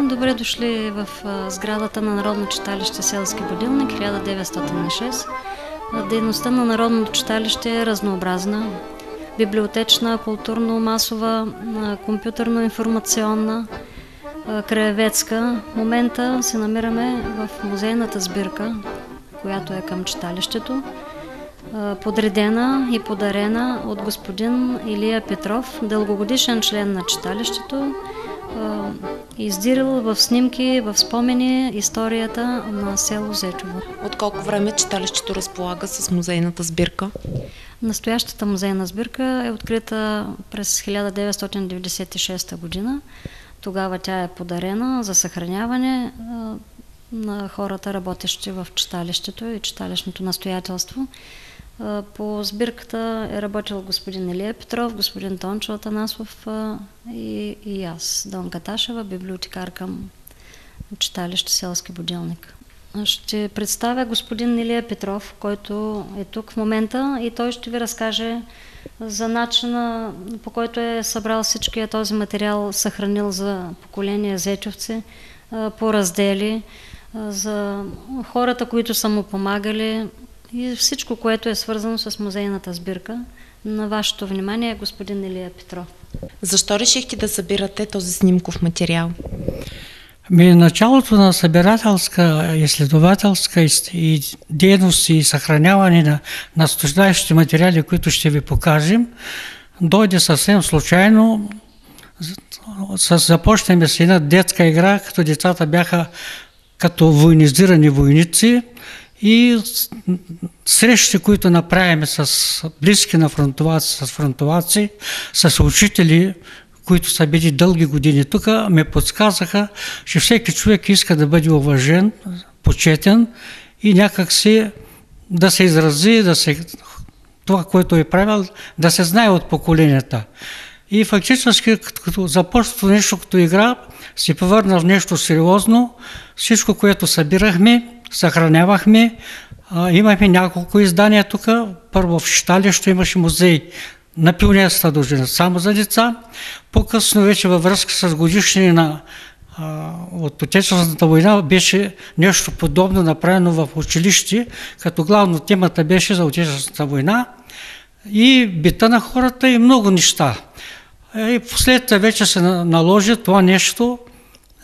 Добре дошли в сградата на Народно читалище Селски будилник 1906. Дейността на Народното читалище е разнообразна. Библиотечна, културно-масова, компютърно-информационна, краеведска. В момента се намираме в музейната сбирка, която е към читалището, подредена и подарена от господин Илия Петров, дългогодишен член на читалището, издирил в снимки, в спомени историята на село Зечево. От колко време читалището разполага с музейната сбирка? Настоящата музейна сбирка е открита през 1996 година. Тогава тя е подарена за съхраняване на хората, работещи в читалището и читалищното настоятелство. По сбирката е работил господин Илия Петров, господин Тончо Атанасов и аз, Донка Ташева, библиотекар към читалище Селски будилник. Ще представя господин Илия Петров, който е тук в момента, и той ще ви разкаже за начина, по който е събрал всичкия този материал, съхранил за поколение зечовци по раздели, за хората, които са му помагали, и всичко, което е свързано с музейната сбирка. На вашето внимание, господин Илия Петров. Защо решихте да събирате този снимков материал? Началото на събирателска, изследователска и дейност и съхраняване на настоящите материали, които ще ви покажем, дойде съвсем случайно. Започнем с една детска игра, като децата бяха като военизирани войници, и срещи, които направим с близки на фронтоваци, с фронтоваци, с учители, които са били дълги години тук, ме подсказаха, че всеки човек иска да бъде уважен, почетен и някак си да се изрази, това, което е правил, да се знае от поколенията. И фактически, като започнато нещо като игра, се повърна в нещо сериозно. Всичко, което събирахме, съхранявахме. Имахме няколко издания тук. Първо в читалището имаше музей на пионерската дружина само за деца. По-късно вече във връзка с годишнина от Отечествената война беше нещо подобно направено в училище, като главно темата беше за Отечествената война и бита на хората и много неща. И последствие вече се наложи това нещо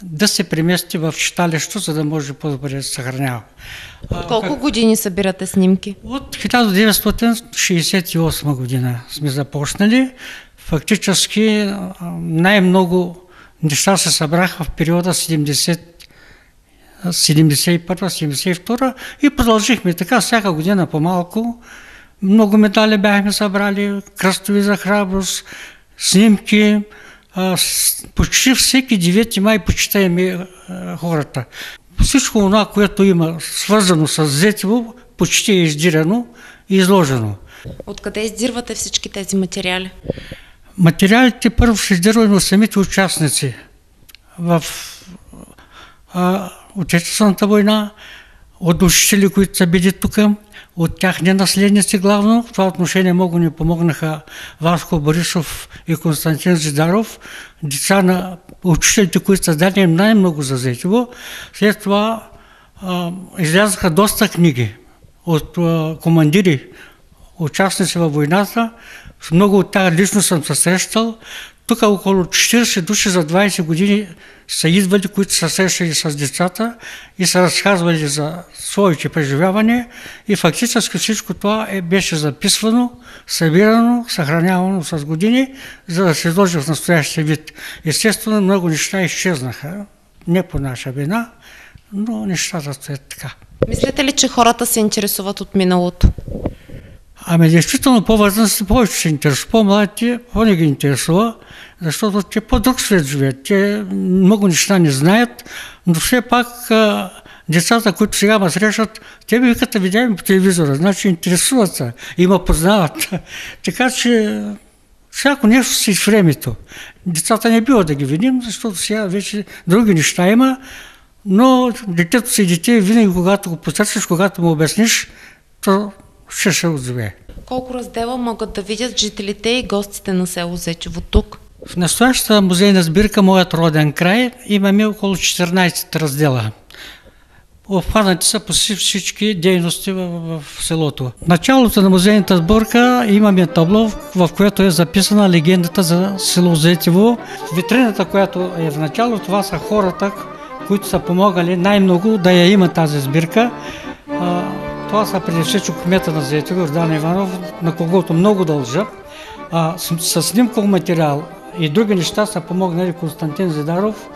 да се премести в читалището, за да може по-добре да се съхранява. Колко години събирате снимки? От 1968 година сме започнали. Фактически най-много неща се събраха в периода 71-72 и продължихме така всяка година по-малко. Много медали бяхме събрали, кръстови за храброст, снимки. Почти всеки 9 май почитаем хората. Всичко това, което има свързано с Зетево, почти е издирано и изложено. Откъде издирвате всички тези материали? Материалите първо ще издирваме от самите участници в Отечествената война, от учители, които са били тук, от тяхни наследници главно. В това отношение много ни помогнаха Васко Борисов и Константин Зидаров, деца на учителите, които са дали най-много за Зетево. След това излязаха доста книги от командири, участници във войната. С много от тях лично съм се срещал. Тук около 40 души за 20 години са идвали, които са срещали с децата и са разказвали за своите преживявания. И фактически всичко това беше записвано, събирано, съхранявано с години, за да се изложи в настоящия вид. Естествено, много неща изчезнаха. Не по наша вина, но нещата стоят така. Мислите ли, че хората се интересуват от миналото? Действително по-възрастни повече се интересуват, по-младите по-не ги интересува, защото те по-друг свет живеят. Те много неща не знаят, но все пак децата, които сега ме срещат, те ми викат да видяем по телевизора, значи интересуват се и ме познават. Така че всяко нещо си с времето. Децата не бива да ги видим, защото сега вече други неща има, но детето си дете винаги, когато го потърсиш, когато му обясниш, то ще се отзове. Колко раздела могат да видят жителите и гостите на село Зечево тук? В настоящата музейна сбирка "Моят роден край" имаме около 14 раздела. Обхванати са почти всички дейности в селото. В началото на музейната сборка имаме табло, в което е записана легендата за село Зетево. Витрината, която е в начало, това са хората, които са помогали най-много да я има тази сбирка. Това са преди всичко кмета на Зетево, Йордан Иванов, на когото много дължа. С снимков материал и други неща са помогнали Константин Зидаров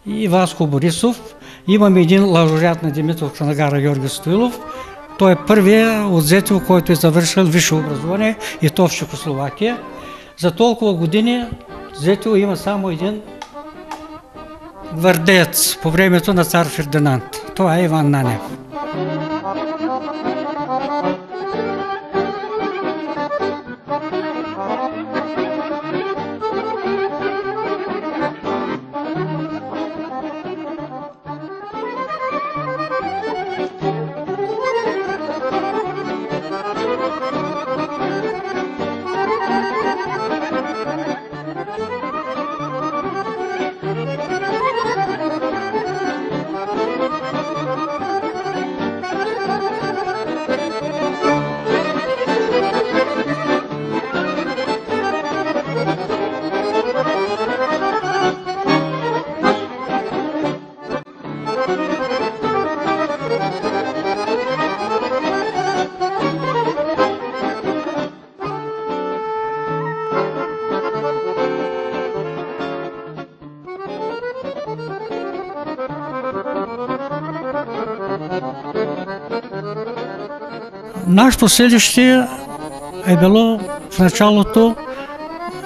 и Васко Борисов. Имаме един лауреат на Димитровка нагара Георги Стоилов. Той е първият от Зетево, който е завършил висше образование, и то в Чехословакия. За толкова години Зетево има само един гвардеец по времето на цар Фердинанд. Това е Иван Нанев. Нашето селище е било в началото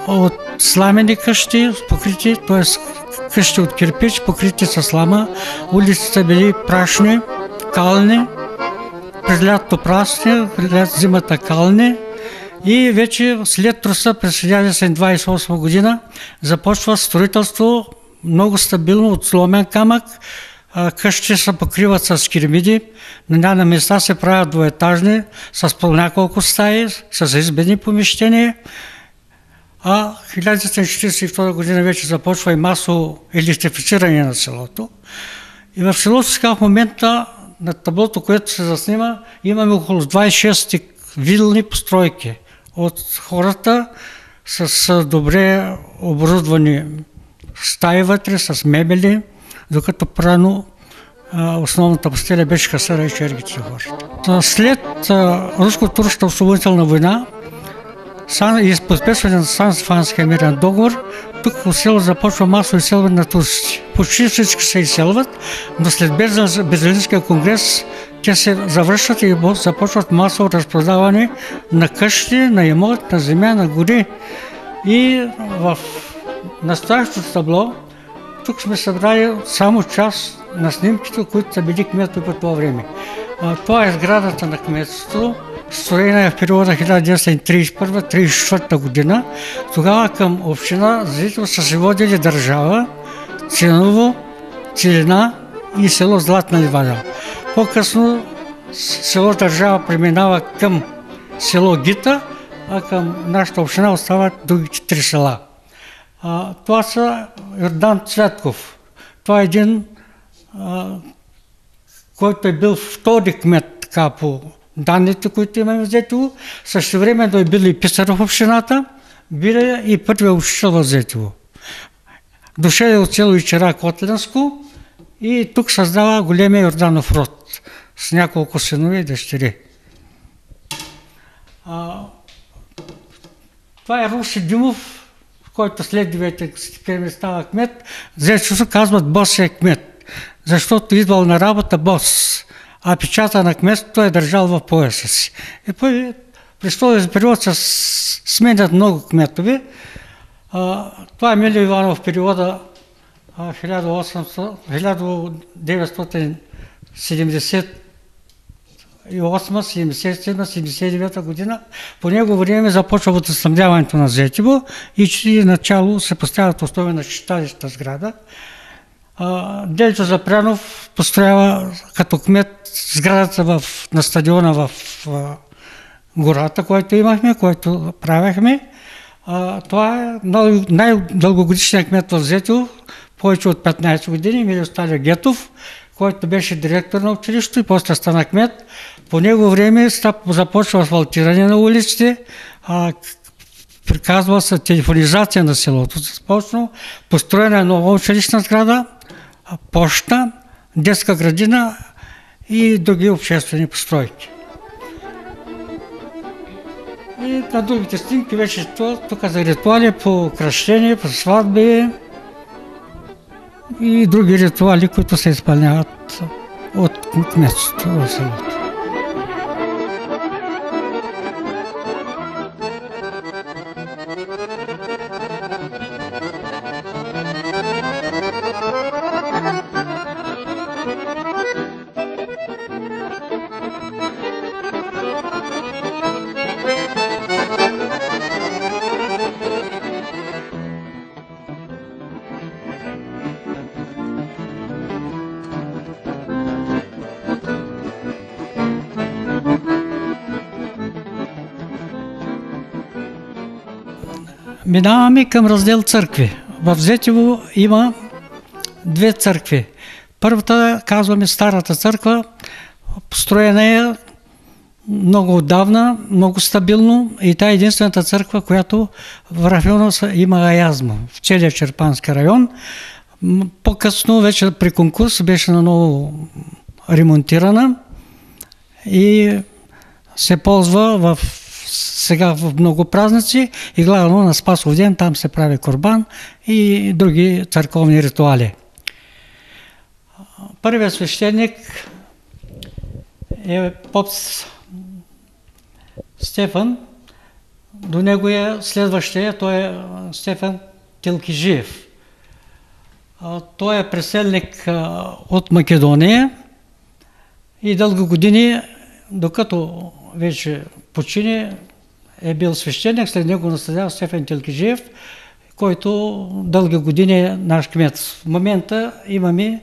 от сламени къщи, покрити, т.е. къщи от кирпич, покрити с слама. Улиците са били прашни, кални, през лятото прасни, през зимата кални. И вече след труса през 1928 година започва строителство много стабилно от сломен камък. Къщи се покриват с киремиди, на места се правят двоетажни, с по няколко стаи, с избедни помещения. 1942 година вече започва и масово електрифициране на селото. И в селото сега в момента на таблото, което се заснима, имаме около 26 вилни постройки от хората с добре оборудвани стаи вътре, с мебели, докато прано основната постеля беше хасара и чергите за хората. След руско-турската освободителна война и подписване на Сан-Стефанския мирен договор, тук в село започва масово изселване на турците. Почти всички се изселват, но след Берлинския конгрес те се завръщат и започват масово разпродаване на къщи, на имот, на земя, на гори. И в настоящото табло тук сме събрали само част на снимките, които са били кметове по това време. Това е сградата на кметството, строена е в периода 1931-1934 година. Тогава към община Зетево са се водили държава, Циново, Целина и село Златна ливада. По-късно село Държава преминава към село Гита, а към нашата община остават другите 3 села. Това са Йордан Цветков. Това е един, който е бил втори кмет, така по данните, които имаме в Зетево. Същевременно е бил и писар в общината, бил и първият учител в Зетево. Дошъл е от село Ичера Котлянско и тук създава големия Йорданов род с няколко синове и дъщери. Това е Руси Димов, който след 9 септември става кмет. Зетево казват босия кмет, защото идвал на работа бос, а печата на кметството е държал в пояса си. И през този период се сменят много кметове. Това е Милио Иванов в периода 1978-79 година. По него време започва водоснабдяването на Зетево и начало се поставят основи на читалищата сграда. Дельчо Запрянов построява като кмет сградата на стадиона в гората, който имахме, който правихме. Това е най-дългогодишният кмет в Зетево, повече от 15 години, Милосталия Гетов, който беше директор на училището и после стана кмет. По него време започва асфалтиране на улиците, приказва се телефонизация на селото. Започна построена е нова училищна сграда, поща, детска градина и други обществени постройки. И на другите снимки вече тук за ритуали по кръщение, по сватби и други ритуали, които се изпълняват от кметството в селото. Минаваме към раздел църкви. В Зетево има две църкви. Първата, казваме Старата църква, построена е много отдавна, много стабилно и тя е единствената църква, която в района има аязма, в целия Чирпански район. По-късно, вече при конкурс, беше наново ремонтирана и се ползва сега в много празници и главно на Спасов ден, там се прави курбан и други църковни ритуали. Първият свещеник е поп Стефан, до него е следващия, той е Стефан Телкижиев. Той е преселник от Македония и дълги години, докато вече почини, е бил свещеник, след него наследява Стефан Телкижиев, който дълги години е наш кмет. В момента имаме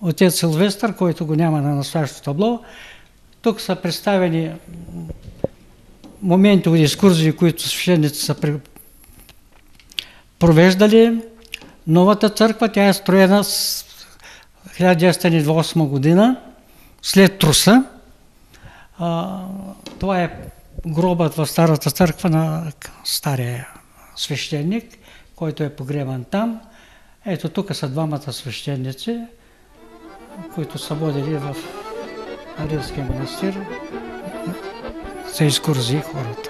отец Силвестър, който го няма на настоящото табло. Тук са представени моменти от екскурзии, които свещеници са провеждали. Новата църква, тя е строена с 1908 година, след труса. Това е гробът в Старата църква на стария свещеник, който е погребан там. Ето тук са двамата свещеници, които са водили в Рилския манастир за екскурзии хората.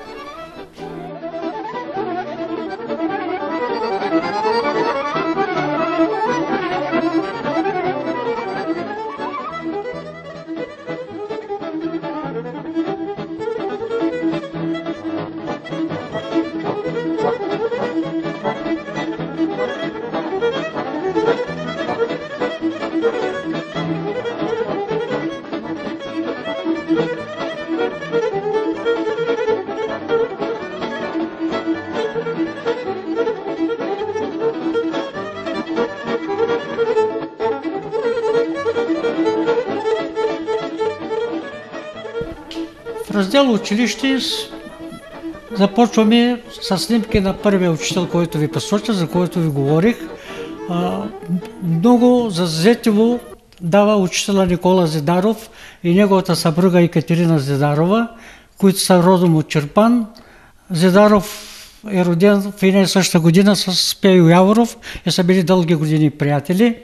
В раздел училище започваме с снимки на първия учител, който ви посоча, за който ви говорих. Много за Зетево дава учителя Никола Зидаров и неговата съпруга Екатерина Зидарова, които са родом от Чирпан. Зидаров е роден в една и съща година с Пейо Яворов и са били дълги години приятели.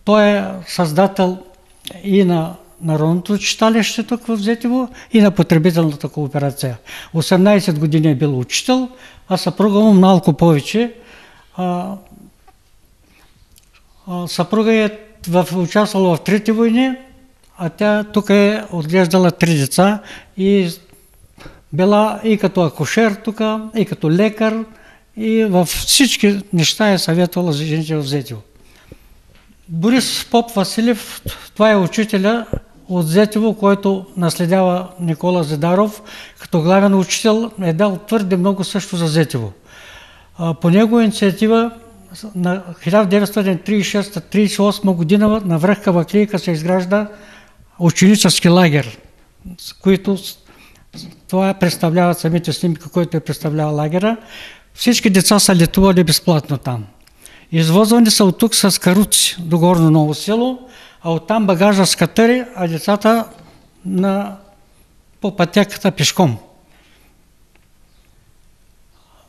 Той е създател и на Народното читалище тук в Зетево и на потребителната кооперация. 18 години е бил учител, а съпруга му малко повече. Съпруга е участвала в 3 войни, а тя тук е отглеждала 3 деца и била и като акушер тук, и като лекар, и във всички неща е съветвала за жените в Зетево. Борис Поп Василев, това е учителя от Зетево, който наследява Никола Зидаров. Като главен учител е дал твърде много също за Зетево. По него инициатива на 1936-38 година на връх Каваклийка се изгражда ученически лагер, които това представляват самите снимки, който е представлява лагера. Всички деца са летували безплатно там. Извозвани са от тук с каруци до Горно Ново село, а оттам багажа с катери, а децата по пътеката пешком.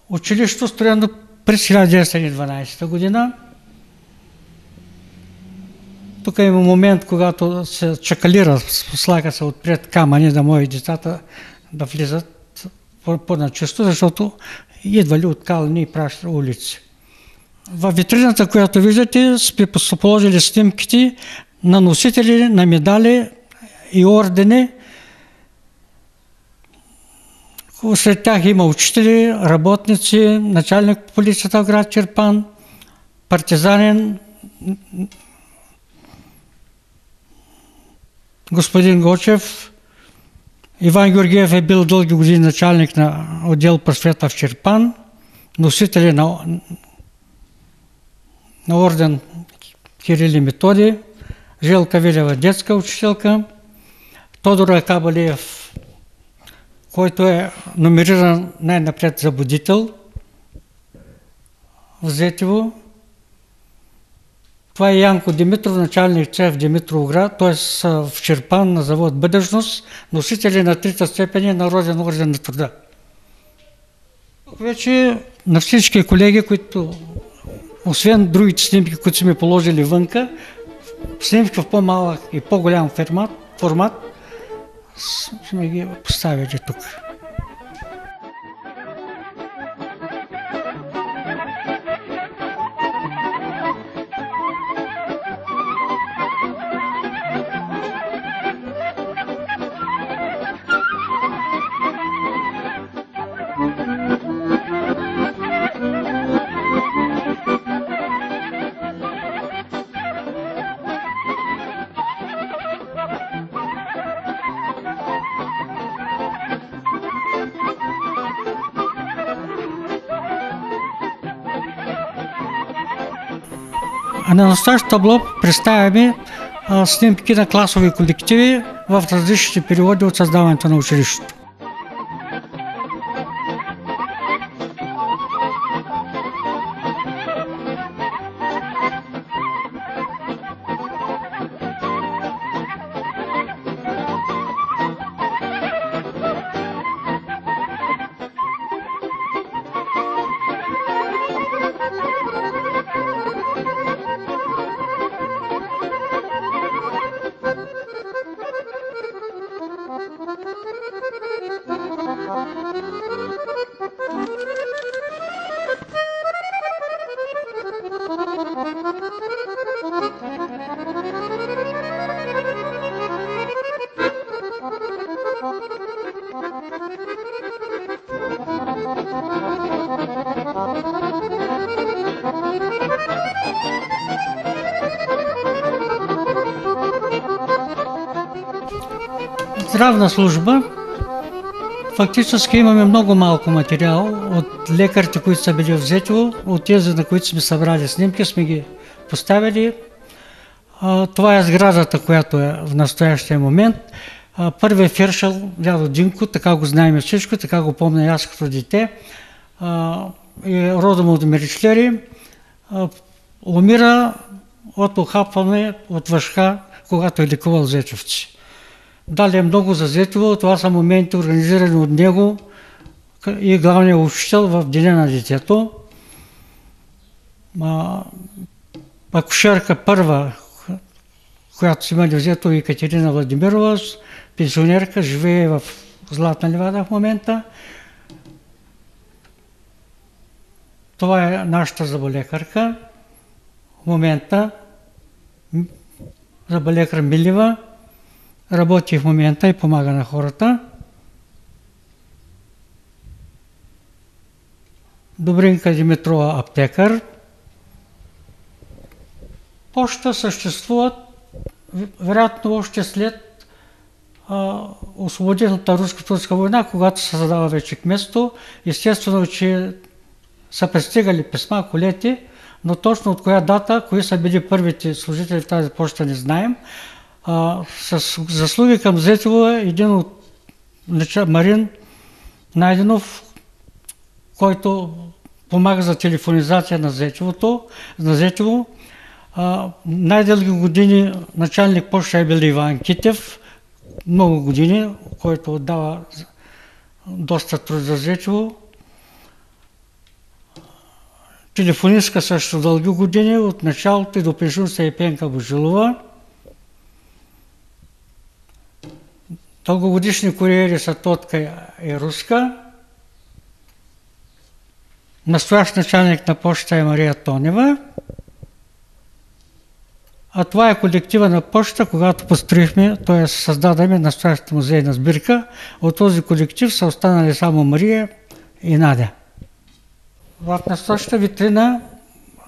Училището строено през 1912 година. Тук има момент, когато се чакалира, слага се отпред камъни да може децата да влизат по-начисто, защото идвали от кални и прашни улици. В витрината, която виждате, сме положили снимките на носители на медали и ордени. Сред тях има учители, работници, началник полицията в град Чирпан, партизанин господин Гочев. Иван Георгиев е бил дълги години началник на отдел просвета в Чирпан, носители на орден Кирил и Методий, Желка Вилева детска учителка, Тодор Акабалиев, който е номериран най-напред за будител в Зетево. Това е Янко Димитров, началник цех в Димитровград, т.е. в Чирпан на завод Бъдъчност, носители на 3-та степени на Роден орден на труда. Тук вече на всички колеги, които освен другите снимки, които сме положили вънка, снимки в по-малък и по-голям формат сме ги поставили тук. А на настоящото табло представяме снимки на класови колективи в различните периоди от създаването на училището. Здравна служба. Фактически имаме много малко материал от лекарите, които са били в Зетево, от тези, на които сме събрали снимки, сме ги поставили. Това е сградата, която е в настоящия момент. Първият фершъл, дядо Динко, така го знаем всичко, така го помня аз като дете, е родом от Меричлери, умира от охапване от въшка, когато е лекувал зетевци. Дали е много за Зетево, това са моменти организирани от него и главният учител в Деня на детето. Акушерка първа, която си имали взето, Екатерина Владимирова, пенсионерка, живее в Златна Ливада в момента. Това е нашата зъболекарка. В момента зъболекар Милева работи в момента и помага на хората. Добринка Димитрова, аптекар. Поща съществуват вероятно още след освободителната руско-турска война, когато се създава вече кметство. Естествено, че са пристигали писма, колети, но точно от коя дата, кои са били първите служители в тази поща, не знаем. С заслуги към Зетево е един от Марин Найденов, който помага за телефонизация на Зетево. Най-дълги години началник почта е бил Иван Китев, много години, който отдава доста труд за Зетево. Телефонистка също дълги години, от началото и до пенсионната е Пенка Божилова. Дългогодишни куриери са Тотка и Руска. Настоящ началник на почта е Мария Тонева. А това е колектива на почта, когато построихме, т.е. създадаме настоящата музейна сбирка. От този колектив са останали само Мария и Надя. В настоящата витрина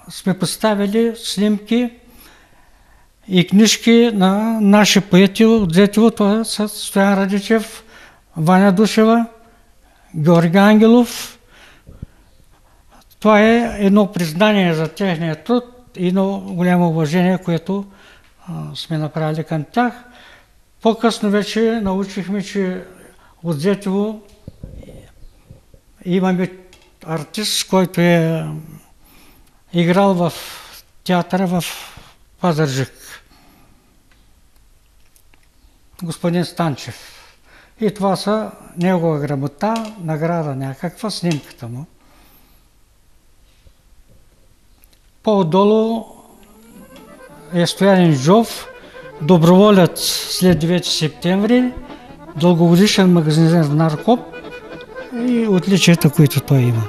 сме поставили снимки и книжки на наши поети от Зетево. Това са Стоян Радичев, Ваня Душева, Георги Ангелов. Това е едно признание за техния труд и едно голямо уважение, което сме направили към тях. По-късно вече научихме, че от Зетево имаме артист, който е играл в театъра в Пазарджик. Господин Станчев. И това са негова грамота, награда някаква, снимката му. По-отдолу е Стоянин Жов, доброволец след 9 септември, дългогодишен магазинер наркоп и отличията, които той има.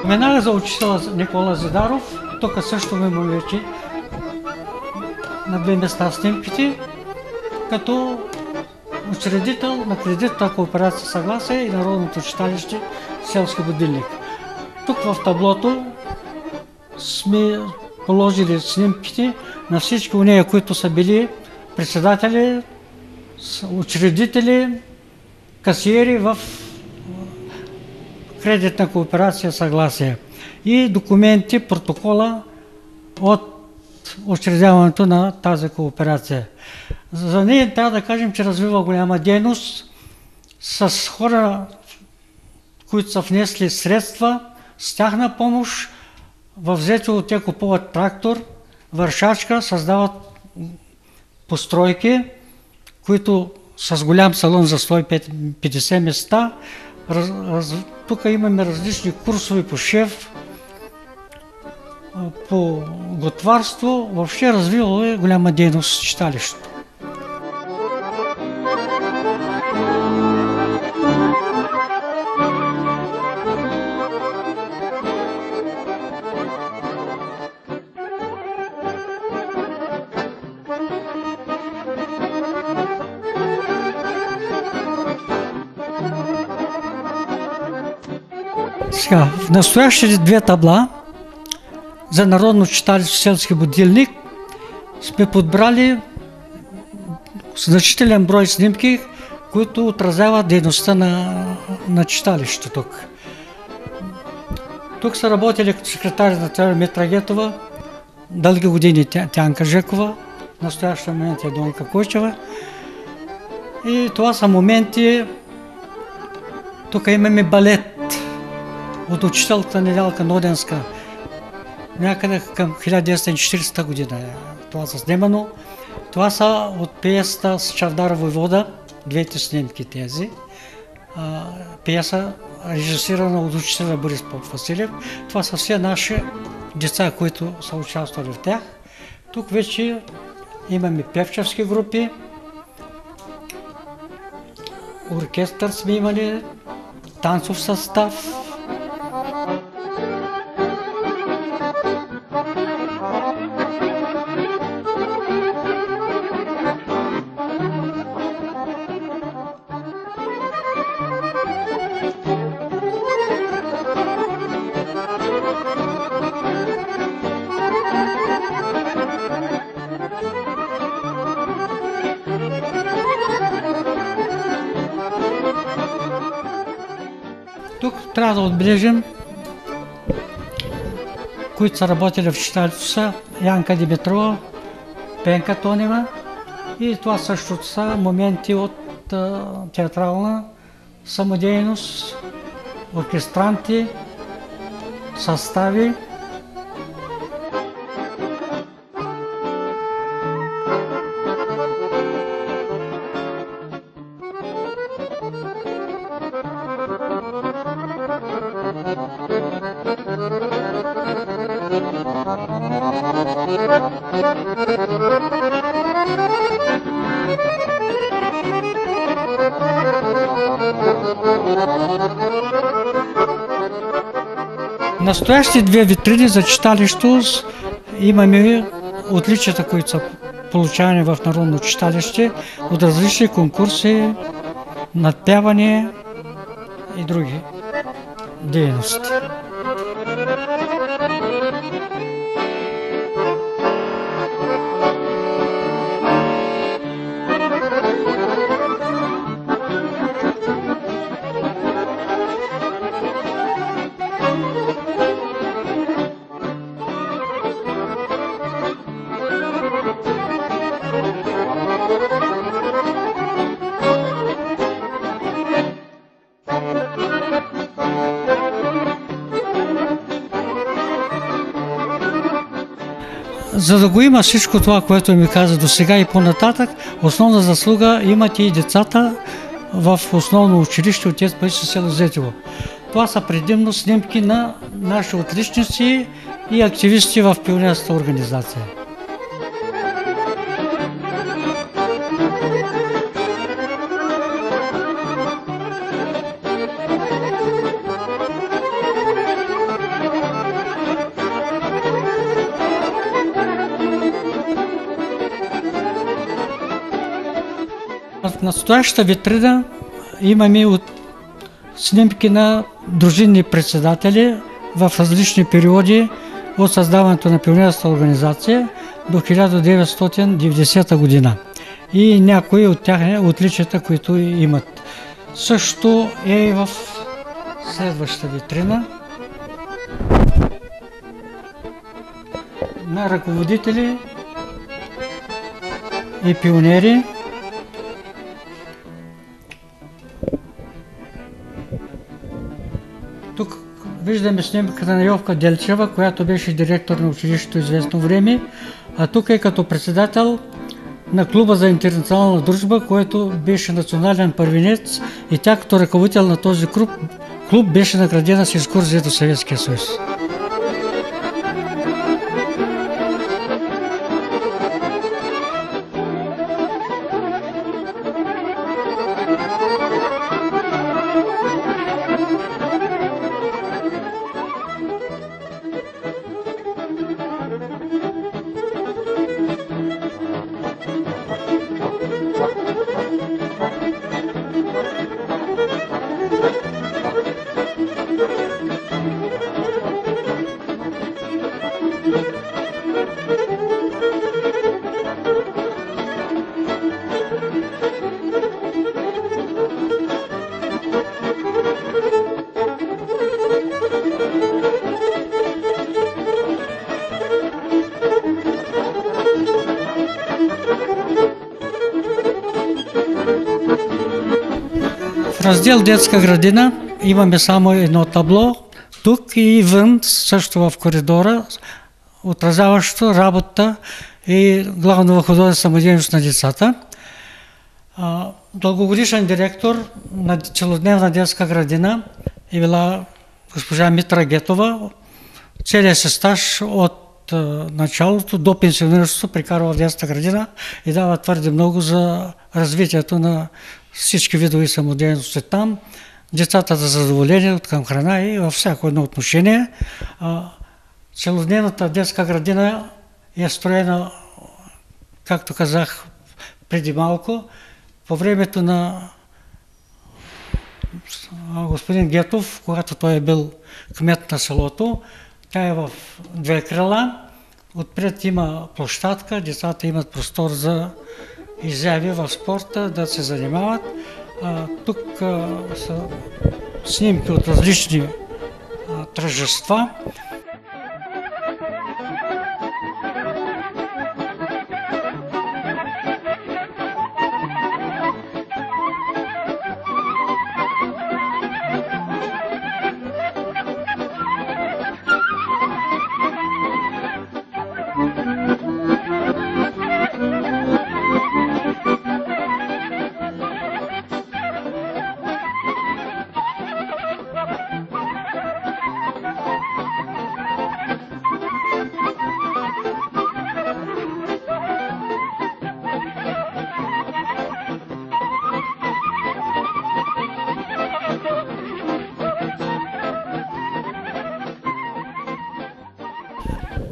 Минах за учител Никола Зидаров. Тук също има вече на 2 места снимките, като учредител на кредитната кооперация Съгласие и Народното читалище Селски будилник. Тук в таблото сме положили снимките на всички онея, които са били председатели, учредители, касиери в кредитна кооперация Съгласие и документи, протокола от учредяването на тази кооперация. За нея трябва да кажем, че развива голяма дейност с хора, които са внесли средства, с тяхна помощ. В Зетево те купуват трактор, вършачка, създават постройки, които с голям салон за 150 места. Тук имаме различни курсове по шеф, по готварство. Въобще развило е голяма дейност в читалището. Сега, в настоящите 2 табла за Народно читалище Селски будилник сме подбрали значителен брой снимки, които отразяват дейността на читалището тук. Тук са работили като секретари на Теодора Митрагетова, дълги години Тянка Жекова, в настоящия момент е Донка Койчева. И това са моменти, тук имаме балет от учителката Недялка Ноденска, някъде към 1940 година това са снимано. Това са от пиесата с Чавдар войвода, 2 снимки тези. Пиеса, режисирана от учителя Борис Поп-Василев. Това са все наши деца, които са участвали в тях. Тук вече имаме певчевски групи, оркестър сме имали, танцов състав. Тук трябва да отбележим, които са работили в читалището, са Янка Димитрова, Пенка Тонева, и това също са моменти от театрална самодейност, оркестранти, състави. Настоящи две витрини за читалището имаме отличията, които са получавани в Народно читалище от различни конкурси, надпяване и други дейности. За да го има всичко това, което ми каза до сега и по-нататък, основна заслуга имат и децата в основно училище Отец Паисий, село Зетево. Това са предимно снимки на наши отличници и активисти в пионерската организация. В настоящата витрина имаме снимки на дружинни председатели в различни периоди от създаването на пионерската организация до 1990 година и някои от тях отличията, които имат. Също е и в следващата витрина на ръководители и пионери. Тук виждаме снимката на Йовка Делчева, която беше директор на училището известно време, а тук е като председател на клуба за интернационална дружба, който беше национален първенец, и тя като ръководител на този клуб беше наградена с екскурзия до Съветския съюз. В раздел детска градина имаме само едно табло, тук и вън, също в коридора, отразяващо работа и главно художествена самодейност на децата. Дългогодишен директор на целодневна детска градина е била госпожа Митра Гетова. Целият си стаж от началото до пенсионерството прекарва в детска градина и дава твърде много за развитието на всички видови самодейности там. Децата са задоволени от към храна и във всяко едно отношение. Целодневната детска градина е строена, както казах преди малко, по времето на господин Гетов, когато той е бил кмет на селото. Тя е в две крила. Отпред има площадка, децата имат простор за изяви в спорта, да се занимават. Тук са снимки от различни тържества.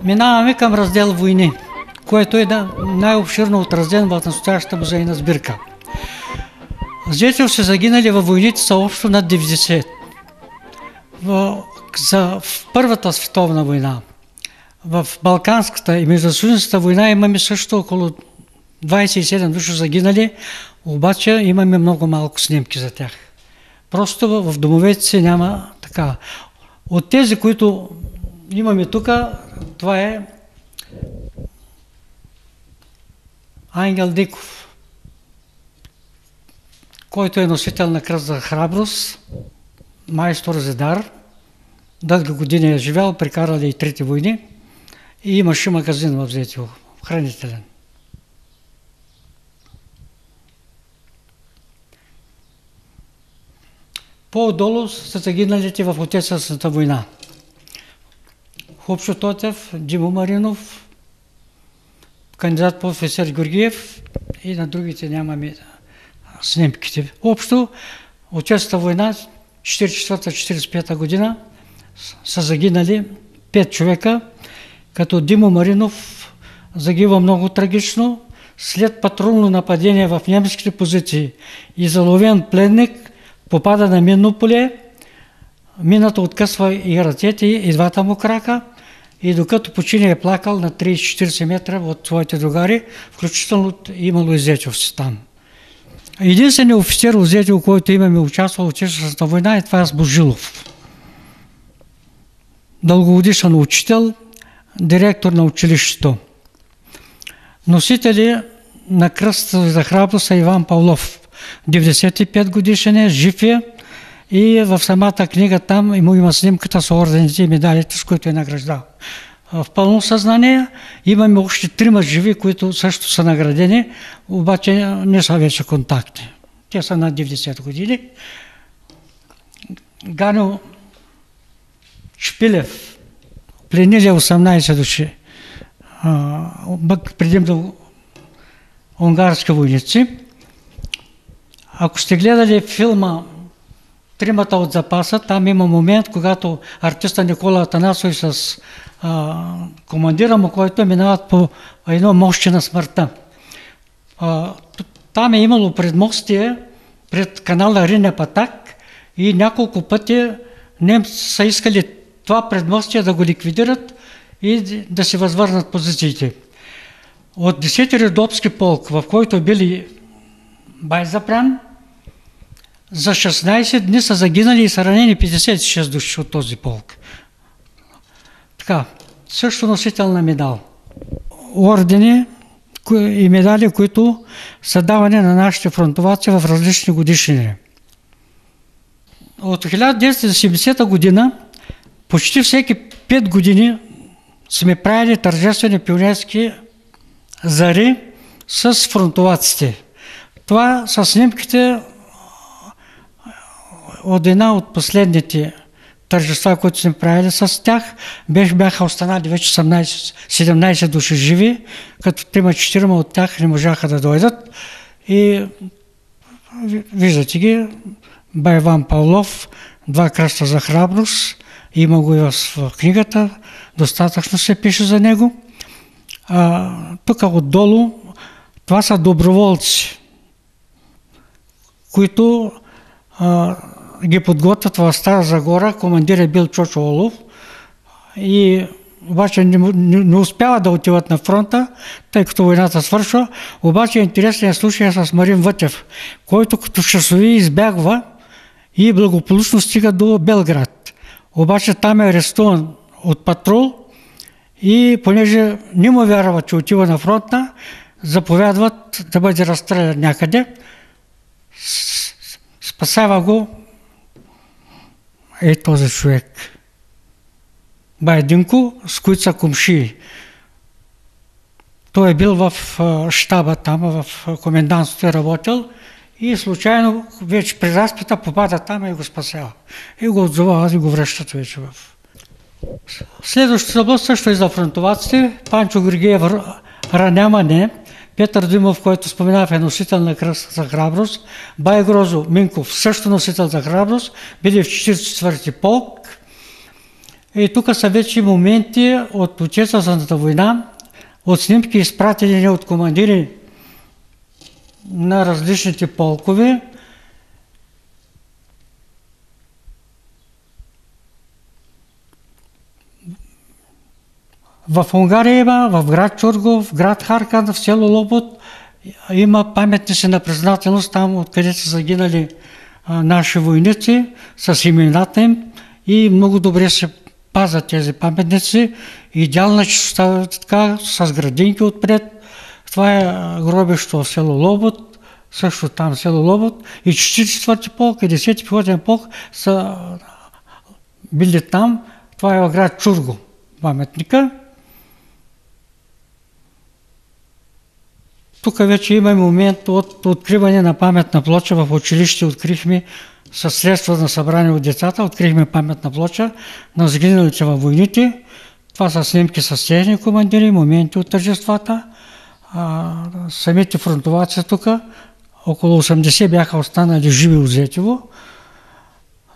Минаваме към раздел войни, който е най-обширно отразен в настоящата музейна сбирка. Жителите загинали във войните са общо над 90. В Първата световна война, в Балканската и Междусъюзническата война имаме също около 27 души загинали, обаче имаме много малко снимки за тях. Просто в домовете си няма така. От тези, които имаме тук, това е Ангел Диков, който е носител на кръст за храброст, майстор Зидар. Дълги години е живял, прекарали и трите войни и имаше магазин в Зетиво, хранителен. По-отдолу са загиналите в Отечествената война. Хлопчо Тотев, Димо Маринов, кандидат професор Георгиев и на другите нямаме снимките. Общо Отечествената война 1944-1945 година са загинали 5 човека, като Димо Маринов загива много трагично след патрулно нападение в немските позиции и заловен пленник попада на минно поле, мината откъсва и ръцете и двата му крака и докато почине е плакал на 30-40 метра от своите другари, включително имало и зетьовци там. Единственият офицер от Зетиво, който имаме участвал в Отечествената война, това е Божилов. Дългогодишен учител, директор на училището. Носители на кръст за храброст са Иван Павлов, 95 годишен е, жив е и в самата книга там има снимката с ордените и медалите, с които е награждал. В пълно съзнание имаме още 3 живи, които също са наградени, обаче не са вече контактни. Те са на 90 години. Ганьо Шпилев, пленили 18 души, предимно унгарски войници. Ако сте гледали филма "Тримата от запаса", там има момент, когато артиста Никола Атанасов с командира му, който минават по едно мостче на смъртта. Там е имало предмостие пред канала Рине Патак и няколко пъти немци са искали това предмостие да го ликвидират и да се възвърнат позициите. От 10-ти редопски полк, в който били Байзапрян, за 16 дни са загинали и са ранени 56 души от този полк. Така, също носител на медал. Ордени и медали, които са давани на нашите фронтоваци в различни годишнини. От 1970 година почти всеки 5 години сме правили тържествени пионерски зари с фронтоваците. Това са снимките от една от последните тържества, които сме правили с тях. Бяха останали вече 17 души живи, като 3-4 от тях не можаха да дойдат. И виждате ги, Иван Павлов, 2 кръста за храброст, има го и в книгата, достатъчно се пише за него. Тук отдолу, това са доброволци, които ги подготвят в Стара Загора. Командир е бил Чочо Олов и обаче не успява да отиват на фронта, тъй като войната свършва. Обаче интересният случай е с Марин Вътев, който като часови избягва и благополучно стига до Белград. Обаче там е арестуван от патрул и понеже не му вярва, че отива на фронта, заповядват да бъде разстрелян някъде. Спасява го този човек. Бай Динко, с които са комшии. Той е бил в щаба там, в комендантството е работил и случайно вече при разпита попада там и го спасява. И го отзовават и го връщат вече в... Следващото област също е за фронтоваците. Панчо Георгиев ранямане. Петър Димов, който споменав, е носител на кръст за храброст. Бай Грозо Минков, също носител за храброст, биде в 44-ти полк. И тук са вече моменти от Отечествената война, от снимки изпратени от командири на различните полкове. В Унгария има, в град Чургов, в град Харкан, в село Лобод има паметници на признателност там, откъде са загинали наши войници с имената им и много добре се пазят тези паметници. Идеална чистота така, с градинки отпред. Това е гробище в село Лобод, също там село Лобод. И 44-ти полк и 10-ти пехотен полк са били там. Това е в град Чурго паметника. Тук вече има момент от откриване на паметна плоча. В училище открихме със средства на събрание от децата, открихме паметна плоча на загиналите във войните. Това са снимки с техни командири, моменти от тържествата. Самите фронтоваци тук, около 80 бяха останали живи от Зетево.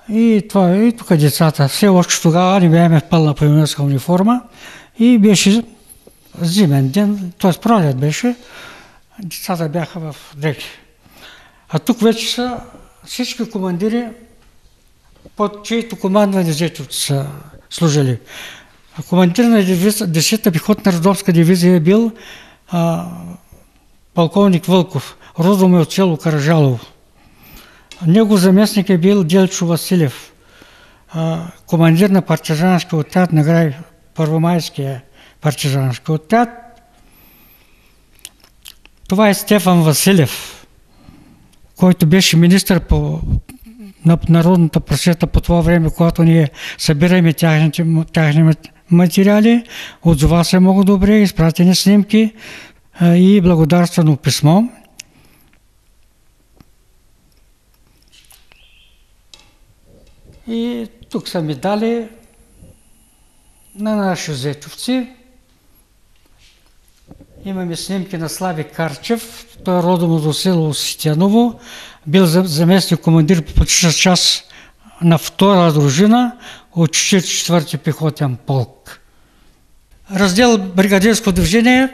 И това е тук децата. Все още тогава не бяхме в пълна пионерска униформа и беше зимен ден, т.е. пролет беше. Децата бяха в дрехи. А тук вече са всички командири, под чието командване зетовци са служили. Командир на 10-та пехотна родовска дивизия е бил полковник Вълков, родом е от село Каражалово. Него заместник е бил Делчо Василев, командир на партизански отряд на край Първомайския партизански отряд. Това е Стефан Василев, който беше министър на народната просвета по това време, когато ние събираме тяхни материали. Отзова се много добре, изпратени снимки и благодарствено писмо. И тук са медали на наши зетовци. Имаме снимки на Слави Карчев, той е родом от село Ситяново, бил заместник командир по почита част на втора дружина от 44-ти пехотен полк. Раздел бригадирско движение,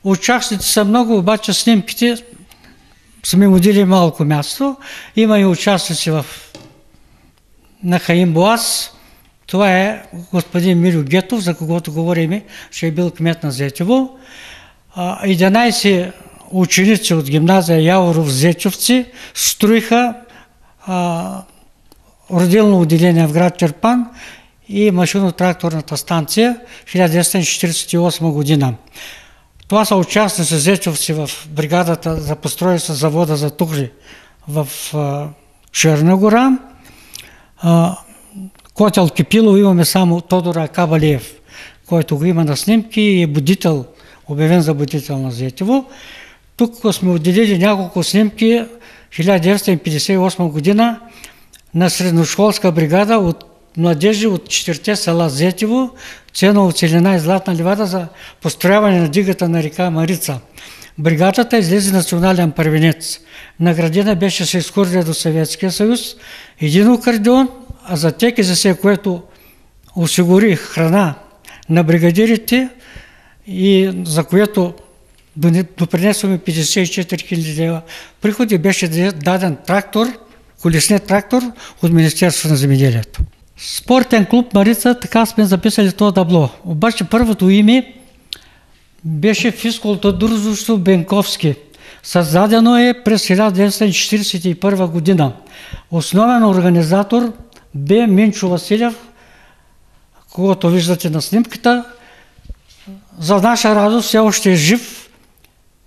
участници са много, обаче снимките сме му дали малко място. Има и участници на Хаим Боас. Това е господин Милю Гетов, за когото говорим, че е бил кмет на Зетево. 11 ученици от гимназия Яворов Зетевци строиха родилно отделение в град Чирпан и машино-тракторната станция 1948 година. Това са участници зетовци в бригадата за постройство завода за тухли в Черна гора. Котел Кипилов имаме само Тодора Кабалиев, който го има на снимки и е будител, обявен за будител на Зетево. Тук сме отделили няколко снимки 1958 година на средношколска бригада от младежи от 4 села Зетево, Ценово, Целина и Златна ливада за построяване на дигата на река Марица. Бригадата излезе национален първенец. Наградена беше с екскурзия до Съветския съюз, един акордеон, а за ТКЗС, което осигури храна на бригадирите и за което допринесоме 54 000 лева приходи, беше даден трактор, колесният трактор от Министерството на земеделието. Спортен клуб Марица, така сме записали това табло. Обаче първото име беше физкултурно дружество Бенковски. Създадено е през 1941 година. Основен организатор бе Минчо Василев, когато виждате на снимката. За наша радост все още е жив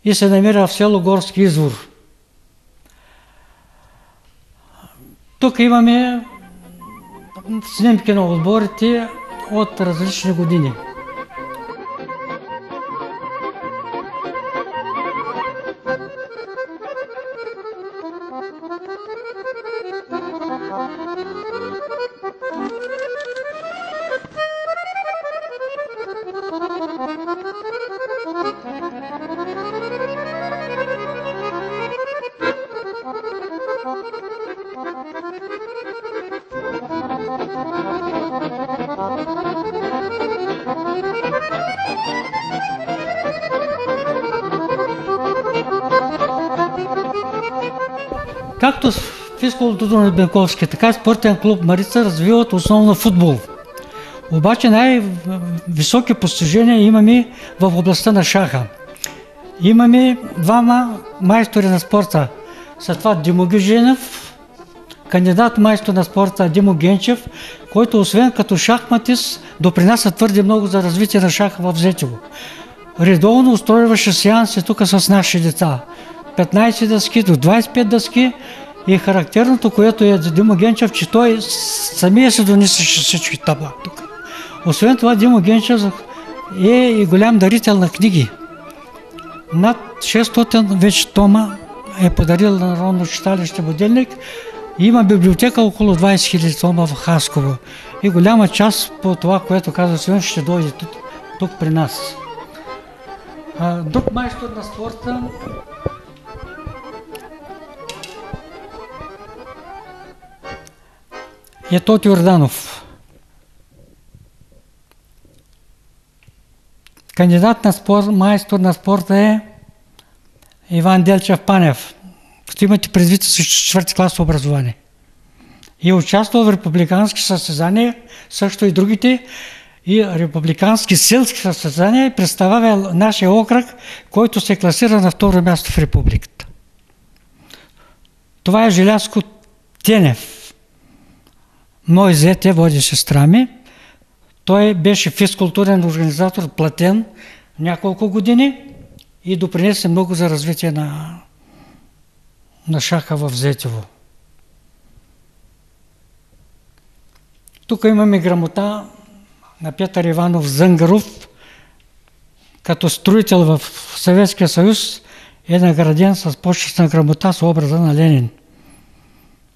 и се намира в село Горски извор. Тук имаме снимки на отборите от различни години. Както физкултурата на Бенковски, така и спортен клуб Марица развиват основно футбол. Обаче най-високи постижения имаме в областта на шаха. Имаме двама майстори на спорта. След това Димо Гиженов, кандидат майстор на спорта Димо Генчев, който освен като шахматист допринася твърде много за развитие на шаха в Зетево. Редовно устройваше сеанси тук с наши деца. 15 дъски до 25 дъски и характерното, което е за Димо Генчев, че той самия се донесеше всички табла тук. Освен това, Димо Генчев е и голям дарител на книги. Над 600 вече тома е подарил на Народно читалище Будилник. Има библиотека около 20 000 тома в Хасково. И голяма част по това, което казва Симеон, ще дойде тук при нас. Друг майстор на спорта е Тоти Йорданов. Кандидат на майстор на спорта е Иван Делчев Панев. Като имате предвид с 4-ти клас образование. И участвал в републикански състезания, също и другите, и републикански селски състезания и представлява нашия окръг, който се класира на второ място в републиката. Това е Желязко Тенев. Мой зете води сестра ми. Той беше физкултурен организатор, платен няколко години и допринесе много за развитие на шаха в Зетево. Тук имаме грамота на Петър Иванов Зънгаров, като строител в Съветския съюз е награден с почетна грамота с образа на Ленин.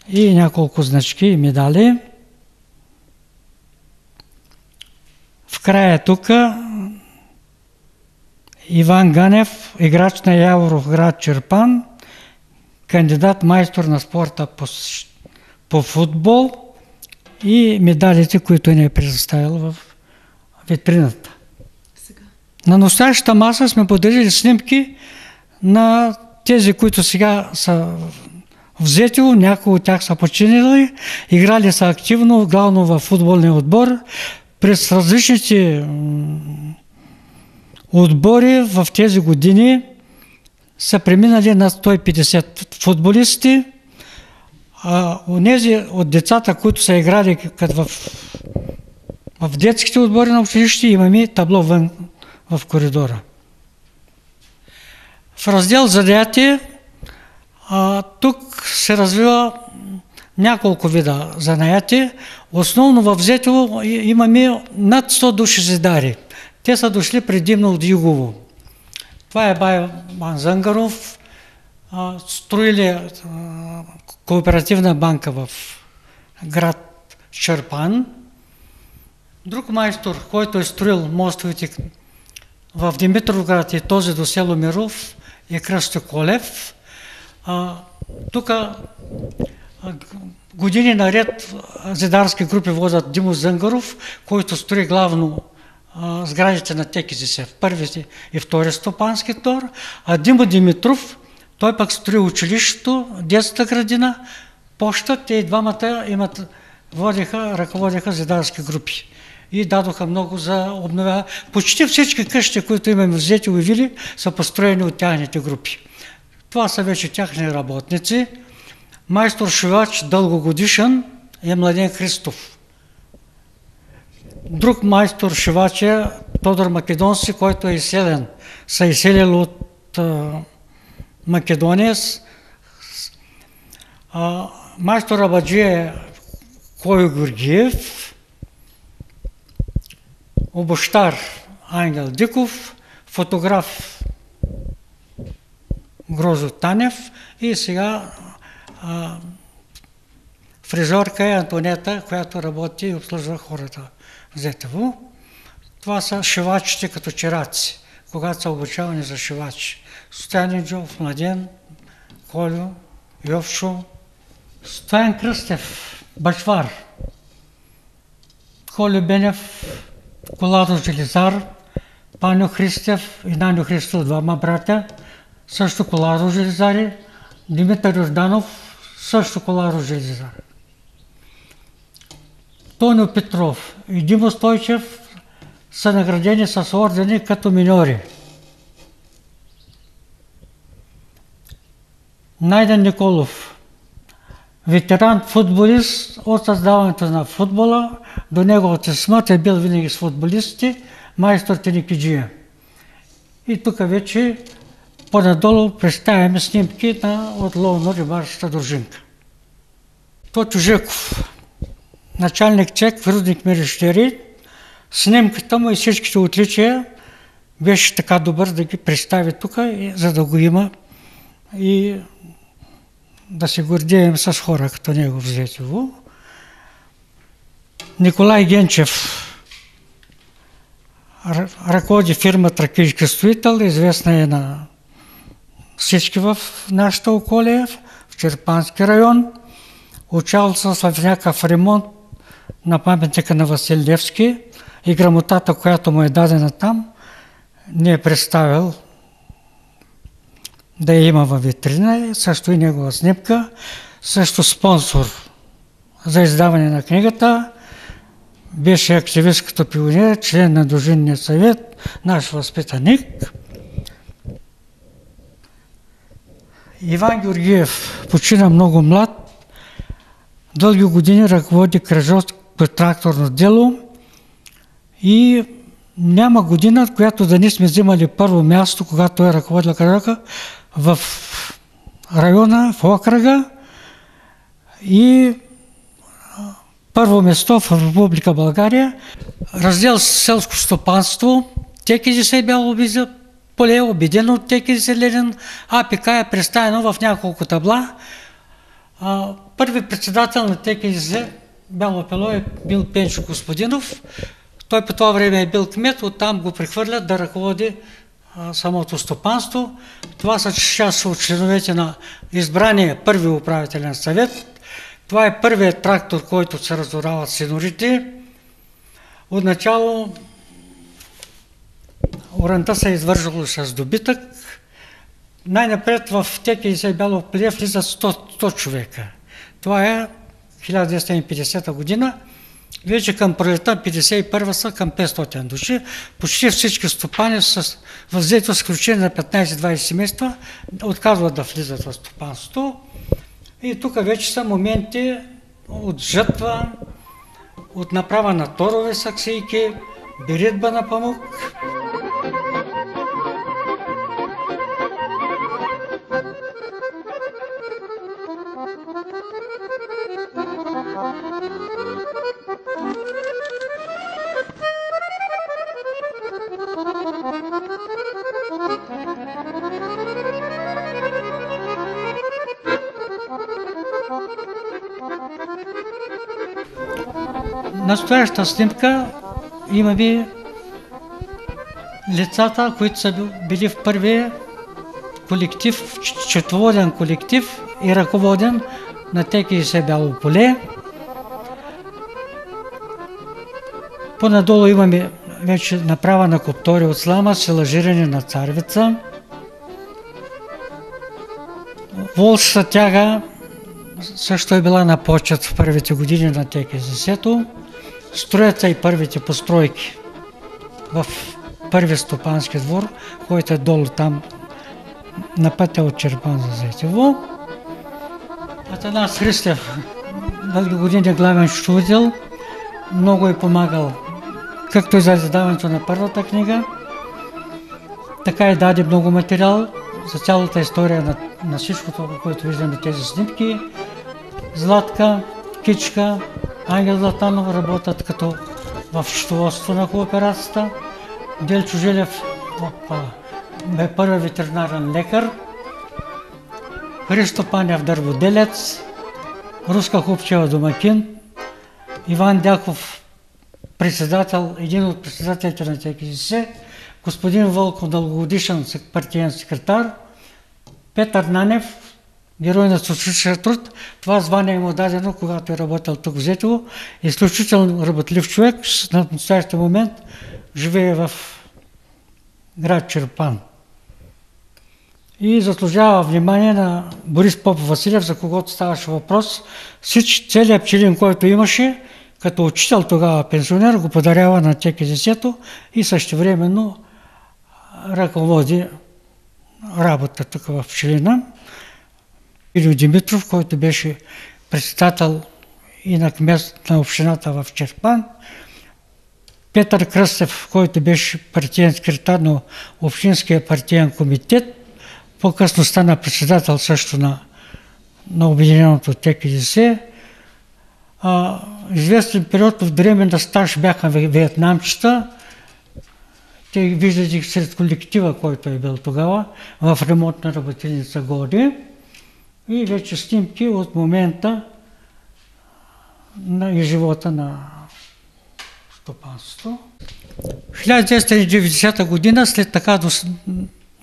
И няколко значки и медали. В края тук Иван Ганев, играч на Яворов град Чирпан, кандидат майстор на спорта по футбол и медалите, които ни е предоставил в витрината. На настоящата маса сме подарили снимки на тези, които сега са в Зетево, някои от тях са починали, играли са активно, главно в футболния отбор. През различните отбори в тези години са преминали на 150 футболисти. Онези от децата, които са играли в детските отбори на училище, имаме табло вън в коридора. В раздел занятие тук се развива няколко вида занятия. Основно в Зетево имаме над 100 души зидари. Те са дошли предимно от Югово. Това е бай Зънгаров, строили кооперативна банка в град Чирпан. Друг майстор, който е строил мостовете в Димитровград и този до село Миров, е Кръстю Колев. Тук години наред зидарски групи водят Димо Зънгаров, който строи главно сградите на ТКЗС в първи и втори стопански тор, а Димо Димитров, той пък строи училището, детската градина, пощата, те и двамата ръководиха зидарски групи и дадоха много за обновяване. Почти всички къщи, които имаме в Зетево и Вили, са построени от тяхните групи. Това са вече тяхни работници. Майстор шивач дългогодишен е Младен Христов. Друг майстор шивач е Тодор Македонски, който е изселен. Се изселил от Македония. Майстор абаджи е Кой Георгиев, обущар Ангел Диков, фотограф Грозо Танев и сега фризорка е Антонета, която работи и обслужва хората в Зетево. Това са шивачите като чираци, когато са обучавани за шивачи. Стоян Иджов, Младен, Колю, Йовшо, Стоян Кръстев, бачвар, Колю Бенев, Коладо Железар, Паню Христев и Наню Христов, двама братя, също Коладо Железари, Димитър Йорданов, също Коладо Железар. Тонио Петров и Димо Стойчев са наградени с ордени като миньори. Найден Николов, ветеран футболист от създаването на футбола, до неговата смърт е бил винаги с футболистите, майстор Теникиджия. И тук вече по-надолу представяме снимки от ловно-рибарската дружинка. Тотю Жеков, началник ЧЕК в рудник Мерещери, снимката му и всичките отличия беше така добър да ги представи тук, за да го има и да се гордеем с хора като него в Зетево. Николай Генчев ръководи фирма Тракийски строител, известна е на всички в нашата околие, в Черпански район. Участвал в някакъв ремонт на паметника на Васил Левски и грамотата, която му е дадена там, не е представил да я има във витрина, също и негова снимка, също спонсор за издаване на книгата, беше активист като пионер, член на дружинния съвет, наш възпитаник. Иван Георгиев почина много млад, дълги години ръководи кръжовско тракторно дело и няма година, в която да не сме взимали първо място, когато е ръководил кръжовка в района, в окръга и първо место в Република България. Раздел селско стопанство, ТКЗС е бяло поле, обедено от ТКЗС Ленин, АПК е представено в няколко табла. Първи председател на ТКЗС Бяло поле е бил Пенчо Господинов. Той по това време е бил кмет, оттам го прехвърлят да ръководи самото стопанство. Това са част от членовете на избрания първи управителен съвет. Това е първият трактор, който се разорават сенорите. Отначало оранта се е извършвало с добитък. Най-напред в ТКЗС Бяло поле влизат 100 човека. Това е 1950 година. Вече към пролета 51 са към 500 души. Почти всички стопани с въззето изключение на 15-20 семейства отказват да влизат в стопанството. И тук вече са моменти от жътва, от направа на торове саксийки, беритба на памук. Настоящата снимка имаме лицата, които са били в първия колектив, четводен колектив и ръководен на ТКЗС Бяло поле. Понадолу имаме вече направа на коптори от слама, силажиране на царевица. Волшата тяга също е била на почет в първите години на ТКЗС-то. Строят се и първите постройки в първия стопански двор, който е долу там на пътя от Чирпан за Зетево. Атанас Христев, дълги години главен счетоводител, много е помагал както и за издаването на първата книга, така и даде много материал за цялата история на всичкото, което виждаме тези снимки. Златка, Кичка, Ангел Златанов работят като в счетоводството на кооперацията. Делчо Жилев е първи ветеринарен лекар. Христо Панев дърводелец, Руска Хупчева домакин, Иван Дяков председател, един от председателите на ТКЗС, господин Вълков дългогодишен партиен секретар, Петър Нанев, герой на социалистическия труд. Това звание му дадено, когато е работил тук в Зетево. Изключително работлив човек, на настоящия момент живее в град Чирпан. И заслужава внимание на Борис Попов Василев, за когото ставаше въпрос. Целият пчелин, който имаше, като учител тогава пенсионер, го подарява на ТКЗС-то и същевременно ръководи работа тук в пчелина. Илио Димитров, който беше председател и на кмет на общината в Чирпан. Петър Кръстев, който беше партиен секретар на Общинския партиен комитет, по-късно стана председател също на Обединеното ТКЗС. Известен период в време на стаж бяха виетнамчета. Те виждате сред колектива, който е бил тогава, в ремонтна работилница горе. И вече снимки от момента и живота на стопанството. 1990 година, след така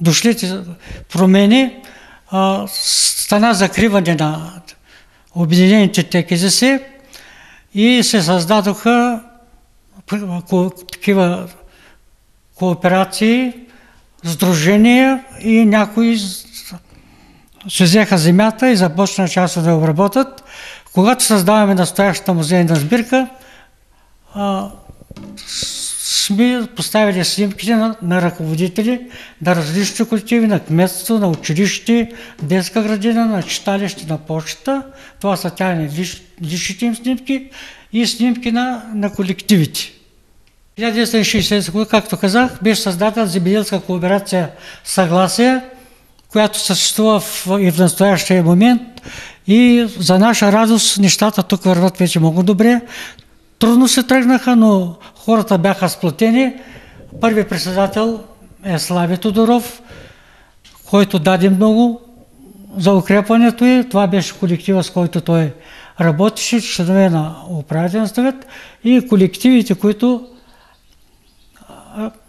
дошлите промени, стана закриване на Обединените ТКЗС и се създадоха такива кооперации, сдружения и някои се взеха земята и започна част да обработят. Когато създаваме настоящата музейна сбирка, сме поставили снимките на ръководители на различни колективи, на кметство, на училище, детска градина, на читалище, на почта. Това са тяхни личните им снимки и снимки на колективите. 1960 година, както казах, беше създадена земеделска кооперация Съгласие, която съществува и в настоящия момент. И за наша радост нещата тук върват вече много добре. Трудно се тръгнаха, но хората бяха сплотени. Първи председател е Слави Тодоров, който даде много за укрепването и това беше колектива, с който той работеше, членове на управителен съвет и колективите, които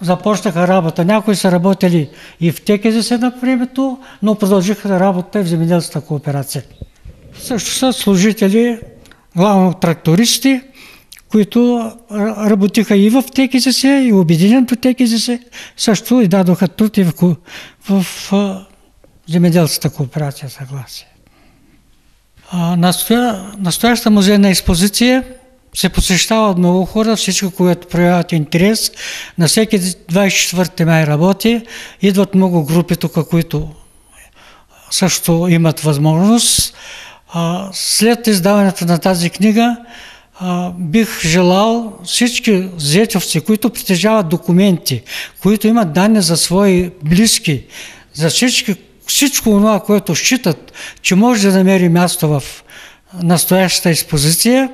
започнаха работа. Някои са работили и в ТКЗС на времето, но продължиха да работа и в земеделската кооперация. Също са служители, главно трактористи, които работиха и в ТКЗС, и Обединеното ТКЗС, също и дадоха труд и в земеделската кооперация Съгласие. Настоящата музейна експозиция се посещава от много хора, всички, които проявяват интерес. На всеки 24 май работи. Идват много групи тук, които също имат възможност. След издаването на тази книга бих желал всички зетовци, които притежават документи, които имат данни за свои близки, за всичко това, което считат, че може да намери място в настоящата експозиция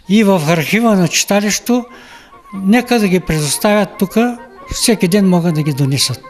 и в архива на читалището, нека да ги предоставят тук, всеки ден могат да ги донесат.